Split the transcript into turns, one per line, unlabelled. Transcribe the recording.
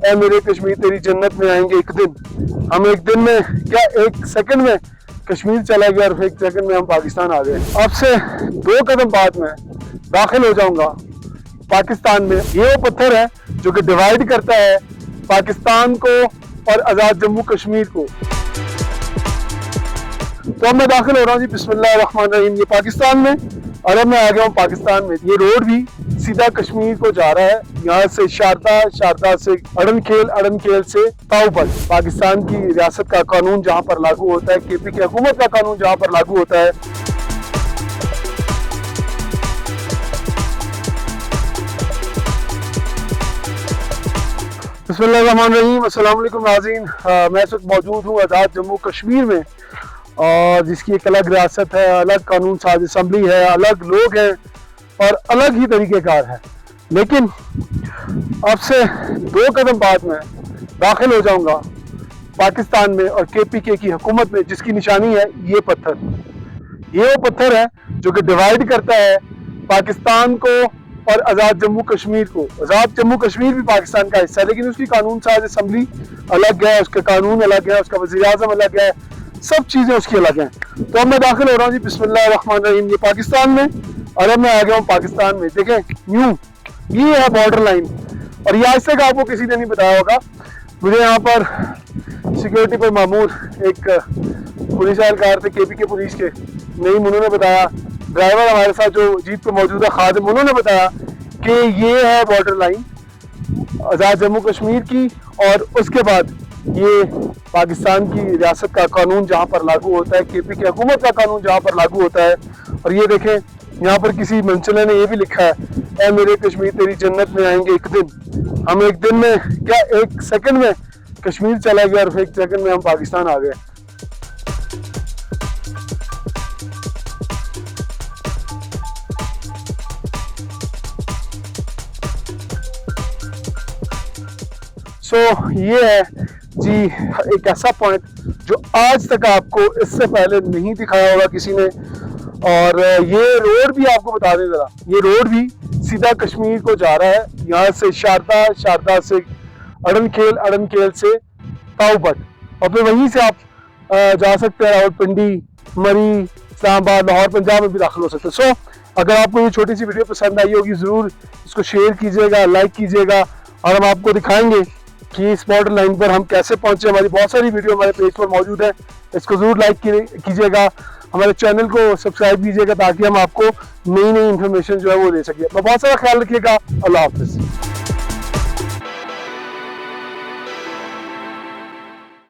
ऐ मेरे कश्मीर तेरी जन्नत में आएंगे एक दिन। हम एक दिन में क्या, एक सेकंड में कश्मीर चला गया और एक सेकंड में हम पाकिस्तान आ गए। अब से 2 कदम बाद में दाखिल हो जाऊंगा पाकिस्तान में। ये वो पत्थर है जो कि डिवाइड करता है पाकिस्तान को और आज़ाद जम्मू कश्मीर को। तो अब मैं दाखिल हो रहा हूँ जी बिस्मिल्लाहिर्रहमानिर्रहीम, ये पाकिस्तान में, और अब मैं आ गया हूँ पाकिस्तान में। ये रोड भी सीधा कश्मीर को जा रहा है, यहाँ से शारदा, शारदा से अड़नखेल, अड़नखेल से ताऊपट। पाकिस्तान की रियासत का कानून जहाँ पर लागू होता है, केपी की हुकूमत का कानून जहाँ पर लागू होता है। बिस्मिल्लाहिर्रहमानिर्रहीम, अस्सलाम वालेकुम नाज़रीन। मैं इस वक्त मौजूद हूँ आज़ाद जम्मू कश्मीर में, और जिसकी एक अलग रियासत है, अलग कानून साज असम्बली है, अलग लोग हैं और अलग ही तरीक़ेकार है। लेकिन अब से 2 कदम बाद में दाखिल हो जाऊंगा पाकिस्तान में और KPK की हुकूमत में, जिसकी निशानी है ये पत्थर। ये वो पत्थर है जो कि डिवाइड करता है पाकिस्तान को और आज़ाद जम्मू कश्मीर को। आज़ाद जम्मू कश्मीर भी पाकिस्तान का हिस्सा है, लेकिन उसकी कानून साज असम्बली अलग है, उसका कानून अलग है, उसका वज़ीर आज़म अलग है, सब चीज़ें उसकी अलग हैं। तो अब मैं दाखिल हो रहा हूँ जी बिस्मिल्लाहिर्रहमानिर्रहीम, ये पाकिस्तान में, और अब मैं आ गया हूँ पाकिस्तान में। देखें यूँ, ये है बॉर्डर लाइन, और ये आज तक आपको किसी ने नहीं बताया होगा। मुझे यहाँ पर सिक्योरिटी पर मामूर एक पुलिस एहलकार थे KPK पुलिस के, नहीं उन्होंने बताया, ड्राइवर हमारे साथ जो जीप पे मौजूद है खादिम, उन्होंने बताया कि ये है बॉर्डर लाइन आज़ाद जम्मू कश्मीर की, और उसके बाद ये पाकिस्तान की रियासत का कानून जहाँ पर लागू होता है, KPK हुकूमत का कानून जहाँ पर लागू होता है। और ये देखें यहाँ पर किसी मंचले ने ये भी लिखा है, ऐ मेरे कश्मीर तेरी जन्नत में आएंगे एक दिन। हम एक दिन में क्या, एक सेकंड में कश्मीर चला गया और एक सेकंड में हम पाकिस्तान आ गए। ये है जी एक ऐसा पॉइंट जो आज तक आपको इससे पहले नहीं दिखाया होगा किसी ने। और ये रोड भी आपको बता दें ज़रा, ये रोड भी सीधा कश्मीर को जा रहा है, यहाँ से शारदा, शारदा से अड़नखेल, अड़नखेल से ताऊपट, और फिर वहीं से आप जा सकते हैं रावलपिंडी, मरी, इस्लामाबाद, लाहौर, पंजाब में भी दाखिल हो सकते हैं। अगर आपको ये छोटी सी वीडियो पसंद आई होगी, ज़रूर इसको शेयर कीजिएगा, लाइक कीजिएगा, और हम आपको दिखाएंगे कि इस बॉर्डर लाइन पर हम कैसे पहुंचे। हमारी बहुत सारी वीडियो हमारे पेज पर मौजूद है, इसको ज़रूर लाइक कीजिएगा, हमारे चैनल को सब्सक्राइब कीजिएगा, ताकि हम आपको नई नई इन्फॉर्मेशन जो है वो दे सकें। तो बहुत सारा ख्याल रखिएगा। अल्लाह हाफ़िज़।